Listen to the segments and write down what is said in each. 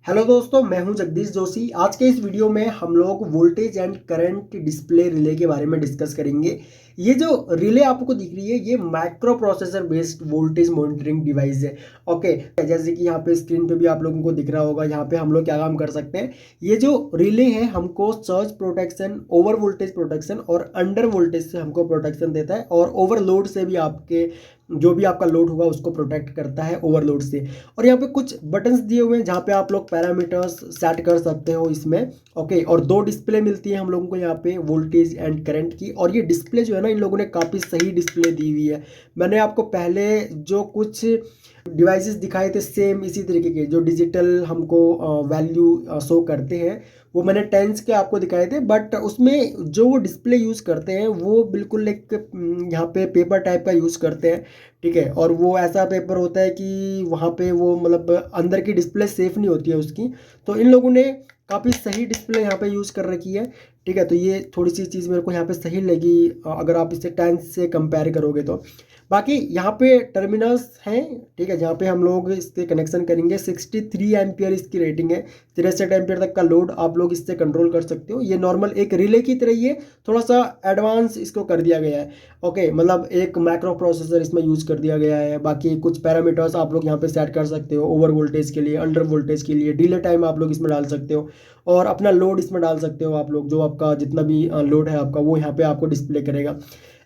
Hello दोस्तों, मैं हूं जगदीश जोशी। आज के इस वीडियो में हम लोग voltage and current display relay के बारे में डिस्कस करेंगे। ये जो रिले आपको दिख रही है ये micro processor based voltage monitoring device है। ओके, जैसे कि यहाँ पे स्क्रीन पे भी आप लोगों को दिख रहा होगा, यहाँ पे हम लोग क्या काम कर सकते हैं। ये जो रिले है हमको surge protection, over voltage protection और अंडर वोल्टेज से हमको प्रोटेक्शन देता है, और ओवरलोड से भी आपके जो भी आपका लोड होगा उसको प्रोटेक्ट करता है ओवरलोड से। और यहाँ पे कुछ बटन्स दिए हुए हैं जहाँ पे आप लोग पैरामीटर्स सेट कर सकते हो इसमें। ओके, और दो डिस्प्ले मिलती है हम लोगों को यहाँ पे वोल्टेज एंड करंट की। और ये डिस्प्ले जो है ना, इन लोगों ने काफ़ी सही डिस्प्ले दी हुई है। मैंने आपको पहले जो कुछ डिवाइसेस दिखाए थे सेम इसी तरीके के, जो डिजिटल हमको वैल्यू शो करते हैं, वो मैंने टेंस के आपको दिखाए थे। बट उसमें जो वो डिस्प्ले यूज़ करते हैं वो बिल्कुल एक यहाँ पे पेपर टाइप का यूज़ करते हैं। ठीक है, और वो ऐसा पेपर होता है कि वहाँ पे वो मतलब अंदर की डिस्प्ले सेफ नहीं होती है उसकी। तो इन लोगों ने काफ़ी सही डिस्प्ले यहाँ पे यूज़ कर रखी है। ठीक है, तो ये थोड़ी सी चीज़ मेरे को यहाँ पे सही लगी अगर आप इसे टेंस से कंपेयर करोगे तो। बाकी यहाँ पे टर्मिनल्स हैं, ठीक है, जहाँ पे हम लोग इससे कनेक्शन करेंगे। 63 एम्पियर इसकी रेटिंग है, 63 एम्पियर तक का लोड आप लोग इससे कंट्रोल कर सकते हो। ये नॉर्मल एक रिले की तरह ही है, थोड़ा सा एडवांस इसको कर दिया गया है। ओके, मतलब एक माइक्रो प्रोसेसर इसमें यूज़ कर दिया गया है। बाकी कुछ पैरामीटर्स आप लोग यहाँ पे सेट कर सकते हो, ओवर वोल्टेज के लिए, अंडर वोल्टेज के लिए, डिले टाइम आप लोग इसमें डाल सकते हो, और अपना लोड इसमें डाल सकते हो आप लोग। जो आपका जितना भी लोड है आपका वो यहाँ पे आपको डिस्प्ले करेगा।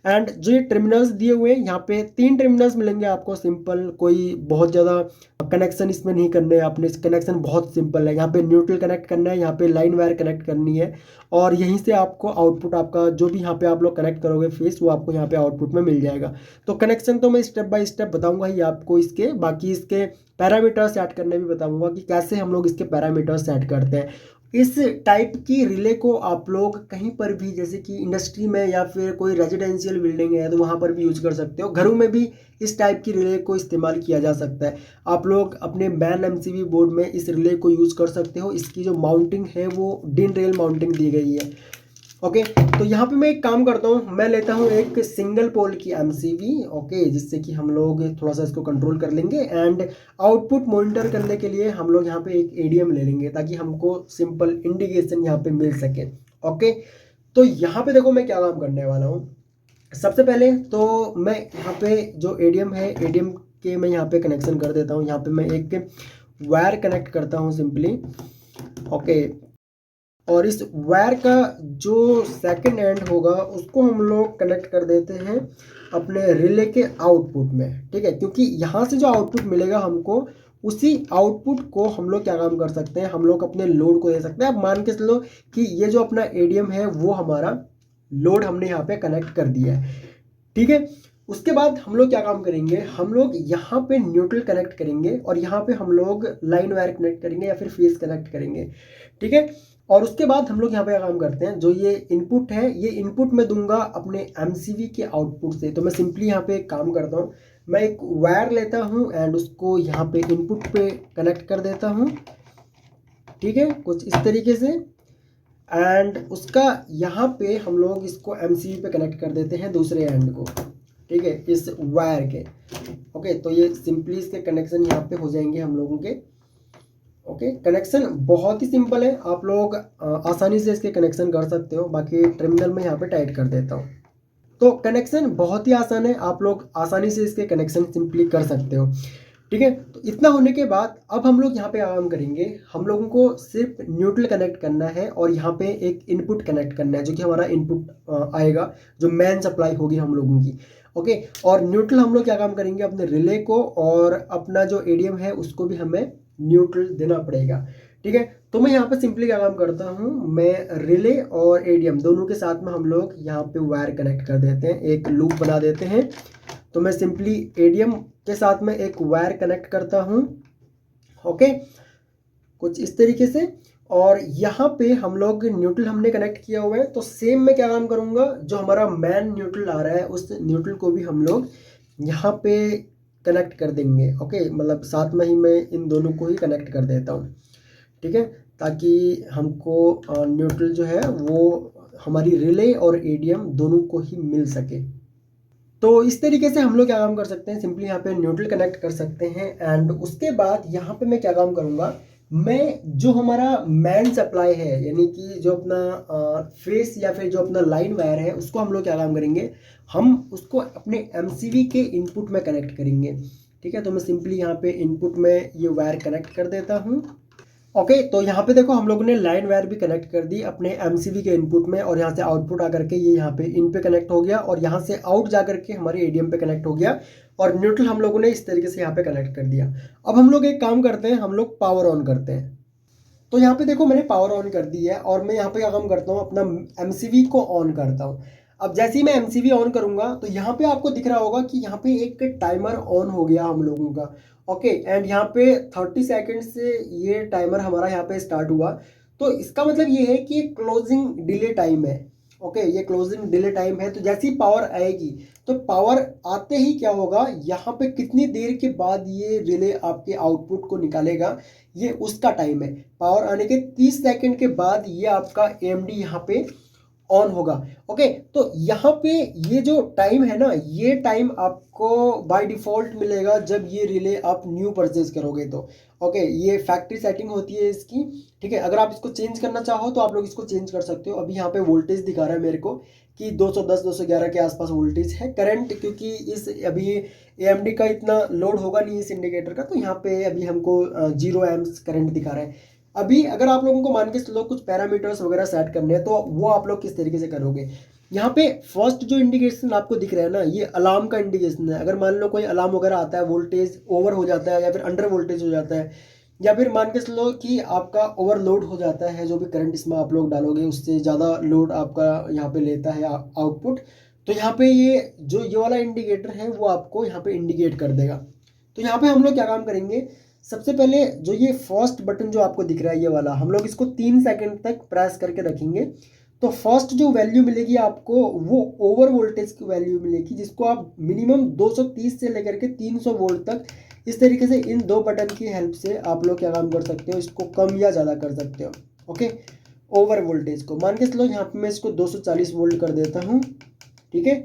एंड जो ये टर्मिनल्स दिए हुए हैं, यहाँ पे 3 टर्मिनल्स मिलेंगे आपको सिंपल। कोई बहुत ज़्यादा कनेक्शन इसमें नहीं करने हैं आपने, कनेक्शन बहुत सिंपल है। यहाँ पे न्यूट्रल कनेक्ट करना है, यहाँ पे लाइन वायर कनेक्ट करनी है, और यहीं से आपको आउटपुट आपका जो भी यहाँ पे आप लोग कनेक्ट करोगे फेस, वो आपको यहाँ पे आउटपुट में मिल जाएगा। तो कनेक्शन तो मैं स्टेप बाय स्टेप बताऊंगा ही आपको इसके। बाकी इसके पैरामीटर सेट करने भी बताऊंगा कि कैसे हम लोग इसके पैरामीटर सेट करते हैं। इस टाइप की रिले को आप लोग कहीं पर भी, जैसे कि इंडस्ट्री में या फिर कोई रेजिडेंशियल बिल्डिंग है तो वहाँ पर भी यूज कर सकते हो। घरों में भी इस टाइप की रिले को इस्तेमाल किया जा सकता है। आप लोग अपने मैन एमसीबी बोर्ड में इस रिले को यूज़ कर सकते हो। इसकी जो माउंटिंग है वो डिन रेल माउंटिंग दी गई है। ओके, तो यहाँ पे मैं एक काम करता हूँ, मैं लेता हूँ एक सिंगल पोल की एमसीबी। ओके, जिससे कि हम लोग थोड़ा सा इसको कंट्रोल कर लेंगे। एंड आउटपुट मॉनिटर करने के लिए हम लोग यहाँ पे एक एडीएम ले लेंगे, ताकि हमको सिंपल इंडिकेशन यहाँ पे मिल सके। ओके, तो यहाँ पे देखो मैं क्या काम करने वाला हूँ। सबसे पहले तो मैं यहाँ पे जो एडीएम है, एडीएम के मैं यहाँ पे कनेक्शन कर देता हूँ। यहाँ पे मैं एक वायर कनेक्ट करता हूँ सिंपली। ओके, और इस वायर का जो सेकंड एंड होगा उसको हम लोग कनेक्ट कर देते हैं अपने रिले के आउटपुट में। ठीक है, क्योंकि यहाँ से जो आउटपुट मिलेगा हमको, उसी आउटपुट को हम लोग क्या काम कर सकते हैं, हम लोग अपने लोड को दे सकते हैं। अब मान के चलो कि ये जो अपना एडीएम है वो हमारा लोड हमने यहाँ पे कनेक्ट कर दिया है। ठीक है, उसके बाद हम लोग क्या काम करेंगे, हम लोग यहाँ पे न्यूट्रल कनेक्ट करेंगे, और यहाँ पे हम लोग लाइन वायर कनेक्ट करेंगे या फिर फेस कनेक्ट करेंगे। ठीक है, और उसके बाद हम लोग यहाँ पे क्या काम करते हैं, जो ये इनपुट है ये इनपुट मैं दूंगा अपने एमसीबी के आउटपुट से। तो मैं सिंपली यहाँ पे एक काम करता हूँ, मैं एक वायर लेता हूँ एंड उसको यहाँ पे इनपुट पे कनेक्ट कर देता हूँ। ठीक है, कुछ इस तरीके से। एंड उसका यहाँ पे हम लोग इसको एमसीबी पे कनेक्ट कर देते हैं दूसरे एंड को। ठीक है, इस वायर के। ओके, तो ये सिंपली इसके कनेक्शन यहाँ पे हो जाएंगे हम लोगों के। ओके, कनेक्शन बहुत ही सिंपल है, आप लोग आसानी से इसके कनेक्शन कर सकते हो। बाकी टर्मिनल में यहाँ पे टाइट कर देता हूँ। तो कनेक्शन बहुत ही आसान है, आप लोग आसानी से इसके कनेक्शन सिंपली कर सकते हो। ठीक है, तो इतना होने के बाद अब हम लोग यहाँ पे काम करेंगे। हम लोगों को सिर्फ न्यूट्रल कनेक्ट करना है, और यहाँ पे एक इनपुट कनेक्ट करना है, जो कि हमारा इनपुट आएगा, जो मेन सप्लाई होगी हम लोगों की। ओके, और न्यूट्रल हम लोग क्या काम करेंगे, अपने रिले को और अपना जो एडीएम है उसको भी हमें न्यूट्रल देना पड़ेगा। ठीक है, तो मैं यहाँ पे सिंपली क्या काम करता हूँ, मैं रिले और एडीएम दोनों के साथ में हम लोग यहाँ पे वायर कनेक्ट कर देते हैं, एक लूप बना देते हैं। तो मैं सिंपली एडीएम के साथ में एक वायर कनेक्ट करता हूँ। ओके, कुछ इस तरीके से। और यहाँ पे हम लोग न्यूट्रल हमने कनेक्ट किया हुआ है, तो सेम मैं क्या काम करूँगा, जो हमारा मैन न्यूट्रल आ रहा है उस न्यूट्रल को भी हम लोग यहाँ पे कनेक्ट कर देंगे। ओके, मतलब साथ में ही मैं इन दोनों को ही कनेक्ट कर देता हूँ। ठीक है, ताकि हमको न्यूट्रल जो है वो हमारी रिले और एडीएम दोनों को ही मिल सके। तो इस तरीके से हम लोग क्या काम कर सकते हैं, सिंपली यहाँ पे न्यूट्रल कनेक्ट कर सकते हैं। एंड उसके बाद यहाँ पे मैं क्या काम करूँगा, मैं जो हमारा मेन सप्लाई है, यानी कि जो अपना फेस या फिर जो अपना लाइन वायर है, उसको हम लोग क्या काम करेंगे, हम उसको अपने एमसीवी के इनपुट में कनेक्ट करेंगे। ठीक है, तो मैं सिंपली यहाँ पे इनपुट में ये वायर कनेक्ट कर देता हूँ। ओके, तो यहाँ पे देखो हम लोगों ने लाइन वायर भी कनेक्ट कर दी अपने एमसीवी के इनपुट में, और यहाँ से आउटपुट आकर के ये यहाँ पे इन पे कनेक्ट हो गया, और यहाँ से आउट जा करके हमारे एडीएम पे कनेक्ट हो गया, और न्यूट्रल हम लोगों ने इस तरीके से यहाँ पे कनेक्ट कर दिया। अब हम लोग एक काम करते हैं, हम लोग पावर ऑन करते हैं। तो यहाँ पे देखो मैंने पावर ऑन कर दी है, और मैं यहाँ पे क्या काम करता हूँ, अपना एमसीवी को ऑन करता हूँ। अब जैसे ही मैं एमसीवी ऑन करूंगा तो यहाँ पे आपको दिख रहा होगा कि यहाँ पे एक टाइमर ऑन हो गया हम लोगों का। ओके, एंड यहाँ पे 30 सेकेंड से ये टाइमर हमारा यहाँ पे स्टार्ट हुआ। तो इसका मतलब ये है कि ये क्लोजिंग डिले टाइम है। ओके, ये क्लोजिंग डिले टाइम है। तो जैसे ही पावर आएगी, तो पावर आते ही क्या होगा, यहाँ पे कितनी देर के बाद ये रिले आपके आउटपुट को निकालेगा, ये उसका टाइम है। पावर आने के 30 सेकंड के बाद ये आपका एएमडी यहाँ पे ऑन होगा। ओके, तो यहाँ पे ये जो टाइम है ना, ये टाइम आपको बाय डिफॉल्ट मिलेगा जब ये रिले आप न्यू परचेज करोगे तो। ओके, ये फैक्ट्री सेटिंग होती है इसकी। ठीक है, अगर आप इसको चेंज करना चाहो तो आप लोग इसको चेंज कर सकते हो। अभी यहाँ पे वोल्टेज दिखा रहा है मेरे को कि 210 211 के आसपास वोल्टेज है करंट, क्योंकि इस अभी एएमडी का इतना लोड होगा नहीं इस इंडिकेटर का, तो यहाँ पे अभी हमको 0 एम्प्स करंट दिखा रहा है। अभी अगर आप लोगों को मान के चलो कुछ पैरामीटर्स वगैरह सेट करने हैं, तो वो आप लोग किस तरीके से करोगे। यहाँ पे फर्स्ट जो इंडिकेशन आपको दिख रहा है ना, ये अलार्म का इंडिकेशन है। अगर मान लो कोई अलार्म वगैरह आता है, वोल्टेज ओवर हो जाता है या फिर अंडर वोल्टेज हो जाता है, या फिर मान के चलो कि आपका ओवरलोड हो जाता है, जो भी करंट इसमें आप लोग डालोगे उससे ज़्यादा लोड आपका यहाँ पे लेता है आउटपुट, तो यहाँ पे ये वाला इंडिकेटर है वो आपको यहाँ पे इंडिकेट कर देगा। तो यहाँ पे हम लोग क्या काम करेंगे, सबसे पहले जो ये फर्स्ट बटन जो आपको दिख रहा है ये वाला, हम लोग इसको 3 सेकंड तक प्रेस करके रखेंगे। तो फर्स्ट जो वैल्यू मिलेगी आपको, वो ओवर वोल्टेज की वैल्यू मिलेगी, जिसको आप मिनिमम 230 से लेकर के 300 वोल्ट तक, इस तरीके से इन दो बटन की हेल्प से आप लोग क्या काम कर सकते हो, इसको कम या ज़्यादा कर सकते हो। ओके, ओवर वोल्टेज को मान के चलो यहाँ पे मैं इसको 240 वोल्ट कर देता हूँ। ठीक है,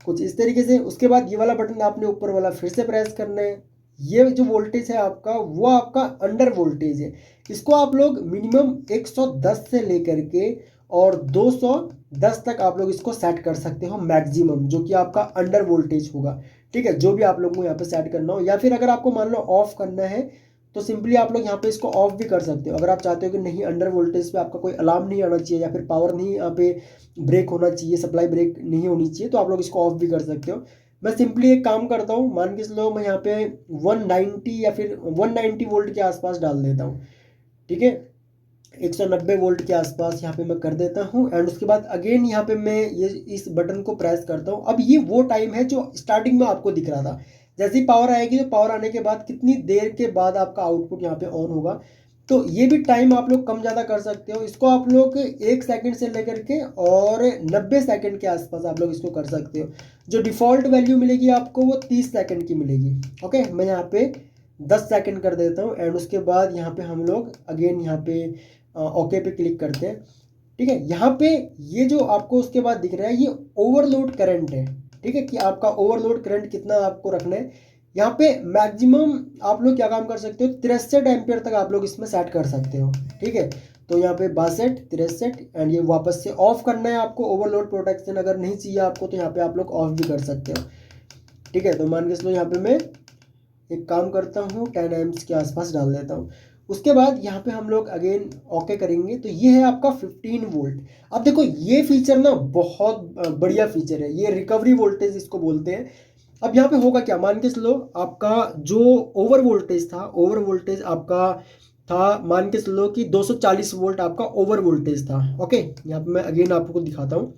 कुछ इस तरीके से। उसके बाद ये वाला बटन आपने ऊपर वाला फिर से प्रेस करना है। ये जो वोल्टेज है आपका, वो आपका अंडर वोल्टेज है। इसको आप लोग मिनिमम 110 से लेकर के और 210 तक आप लोग इसको सेट कर सकते हो मैक्सिमम, जो कि आपका अंडर वोल्टेज होगा। ठीक है, जो भी आप लोगों को यहाँ पे सेट करना हो, या फिर अगर आपको मान लो ऑफ करना है तो सिंपली आप लोग यहाँ पे इसको ऑफ भी कर सकते हो। अगर आप चाहते हो कि नहीं अंडर वोल्टेज पे आपका कोई अलार्म नहीं आना चाहिए, या फिर पावर नहीं यहाँ पे ब्रेक होना चाहिए, सप्लाई ब्रेक नहीं होनी चाहिए, तो आप लोग इसको ऑफ भी कर सकते हो। मैं सिंपली एक काम करता हूँ, मान के चलो मैं यहाँ पे 190 या फिर 190 वोल्ट के आसपास डाल देता हूँ। ठीक है, 190 वोल्ट के आसपास यहाँ पे मैं कर देता हूँ। एंड उसके बाद अगेन यहाँ पे मैं ये इस बटन को प्रेस करता हूँ। अब ये वो टाइम है जो स्टार्टिंग में आपको दिख रहा था। जैसे ही पावर आएगी, तो पावर आने के बाद कितनी देर के बाद आपका आउटपुट यहाँ पे ऑन होगा, तो ये भी टाइम आप लोग कम ज़्यादा कर सकते हो। इसको आप लोग 1 सेकंड से लेकर के और 90 सेकंड के आसपास आप लोग इसको कर सकते हो। जो डिफ़ॉल्ट वैल्यू मिलेगी आपको, वो 30 सेकंड की मिलेगी। ओके, मैं यहाँ पे 10 सेकंड कर देता हूँ। एंड उसके बाद यहाँ पे हम लोग अगेन यहाँ पे ओके पे क्लिक करते हैं। ठीक है, यहाँ पे ये जो आपको उसके बाद दिख रहा है, ये ओवरलोड करंट है। ठीक है, कि आपका ओवरलोड करंट कितना आपको रखना है। यहाँ पे मैक्सिमम आप लोग क्या काम कर सकते हो, 63 एम्पियर तक आप लोग इसमें सेट कर सकते हो। ठीक है, तो यहाँ पे 62 63, एंड ये वापस से ऑफ करना है आपको। ओवरलोड प्रोटेक्शन अगर नहीं चाहिए आपको, तो यहाँ पे आप लोग ऑफ भी कर सकते हो। ठीक है, तो मान के चलो यहाँ पे मैं एक काम करता हूँ, 10 एम्प्स के आसपास डाल देता हूँ। उसके बाद यहाँ पे हम लोग अगेन ओके करेंगे, तो ये है आपका 15 वोल्ट। अब देखो ये फीचर ना बहुत बढ़िया फीचर है, ये रिकवरी वोल्टेज इसको बोलते हैं। अब यहाँ पे होगा क्या, मान के चलो आपका जो ओवर वोल्टेज था, ओवर वोल्टेज आपका था, मान के चलो कि 240 वोल्ट आपका ओवर वोल्टेज था। ओके, यहाँ पे मैं अगेन आपको दिखाता हूँ।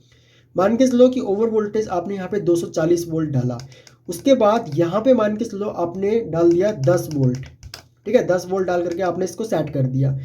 मान के चलो कि ओवर वोल्टेज आपने यहाँ पे 240 वोल्ट डाला। उसके बाद यहाँ पे मान के चलो आपने डाल दिया 10 वोल्ट। ठीक है, 10 वोल्ट डाल करके आपने इसको सेट कर दिया।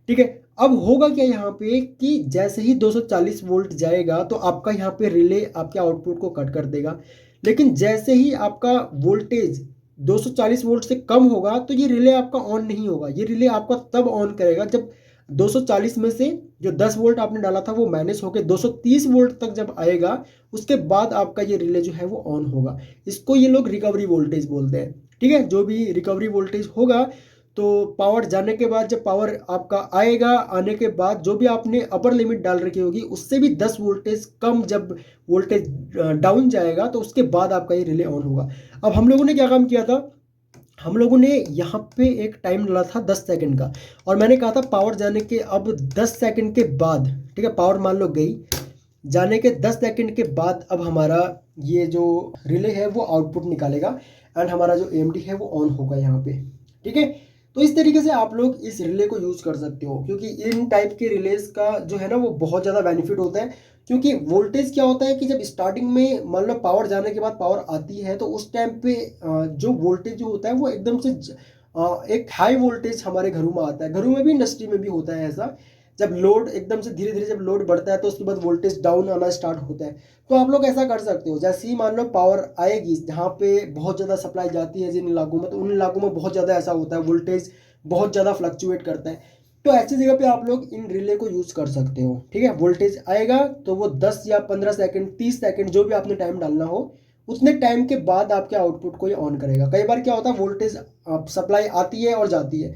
ठीक है, अब होगा क्या यहाँ पे कि जैसे ही 240 वोल्ट जाएगा, तो आपका यहाँ पे रिले आपके आउटपुट को कट कर देगा। लेकिन जैसे ही आपका वोल्टेज 240 वोल्ट से कम होगा, तो ये रिले आपका ऑन नहीं होगा। ये रिले आपका तब ऑन करेगा जब 240 में से जो 10 वोल्ट आपने डाला था वो माइनस होकर 230 वोल्ट तक जब आएगा, उसके बाद आपका ये रिले जो है वो ऑन होगा। इसको ये लोग रिकवरी वोल्टेज बोलते हैं। ठीक है, जो भी रिकवरी वोल्टेज होगा, तो पावर जाने के बाद जब पावर आपका आएगा, आने के बाद जो भी आपने अपर लिमिट डाल रखी होगी उससे भी 10 वोल्टेज कम जब वोल्टेज डाउन जाएगा तो उसके बाद आपका ये रिले ऑन होगा। अब हम लोगों ने क्या काम किया था, हम लोगों ने यहाँ पे एक टाइम डाला था 10 सेकंड का, और मैंने कहा था पावर जाने के अब 10 सेकंड के बाद, ठीक है, पावर मान लो गई, जाने के 10 सेकंड के बाद अब हमारा ये जो रिले है वो आउटपुट निकालेगा एंड हमारा जो AMD है वो ऑन होगा यहाँ पे, ठीक है। तो इस तरीके से आप लोग इस रिले को यूज़ कर सकते हो, क्योंकि इन टाइप के रिलेज का जो है ना वो बहुत ज़्यादा बेनिफिट होता है। क्योंकि वोल्टेज क्या होता है कि जब स्टार्टिंग में मान लो पावर जाने के बाद पावर आती है तो उस टाइम पे जो वोल्टेज जो होता है वो एकदम से एक हाई वोल्टेज हमारे घरों में आता है, घरों में भी इंडस्ट्री में भी होता है ऐसा। जब लोड एकदम से धीरे धीरे जब लोड बढ़ता है तो उसके बाद वोल्टेज डाउन आना स्टार्ट होता है। तो आप लोग ऐसा कर सकते हो, जैसे ही मान लो पावर आएगी जहाँ पे बहुत ज़्यादा सप्लाई जाती है जिन इलाकों में, तो उन इलाकों में बहुत ज़्यादा ऐसा होता है, वोल्टेज बहुत ज़्यादा फ्लक्चुएट करता है। तो ऐसी जगह पे आप लोग इन रिले को यूज़ कर सकते हो, ठीक है। वोल्टेज आएगा तो वो 10 या 15 सेकंड 30 सेकंड जो भी आपने टाइम डालना हो उतने टाइम के बाद आपके आउटपुट को ये ऑन करेगा। कई बार क्या होता है वोल्टेज सप्लाई आती है और जाती है,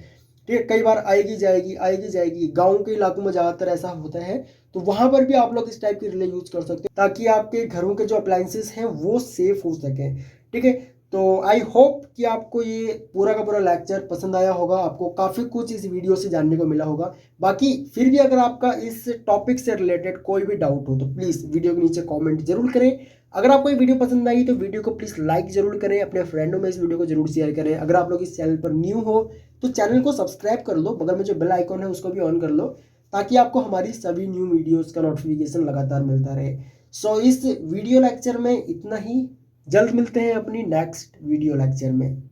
ठीक है, कई बार आएगी जाएगी, गाँव के इलाकों में ज़्यादातर ऐसा होता है। तो वहाँ पर भी आप लोग इस टाइप के रिले यूज़ कर सकते हो ताकि आपके घरों के जो अप्लाइंसेस हैं वो सेफ हो सकें, ठीक है। तो आई होप कि आपको ये पूरा का पूरा लेक्चर पसंद आया होगा, आपको काफ़ी कुछ इस वीडियो से जानने को मिला होगा। बाकी फिर भी अगर आपका इस टॉपिक से रिलेटेड कोई भी डाउट हो तो प्लीज़ वीडियो के नीचे कमेंट जरूर करें। अगर आपको ये वीडियो पसंद आई तो वीडियो को प्लीज़ लाइक जरूर करें, अपने फ्रेंडों में इस वीडियो को जरूर शेयर करें। अगर आप लोग इस चैनल पर न्यू हो तो चैनल को सब्सक्राइब कर लो, बगल में जो बेल आइकॉन है उसको भी ऑन कर लो ताकि आपको हमारी सभी न्यू वीडियोज़ का नोटिफिकेशन लगातार मिलता रहे। सो इस वीडियो लेक्चर में इतना ही, जल्द मिलते हैं अपनी नेक्स्ट वीडियो लेक्चर में।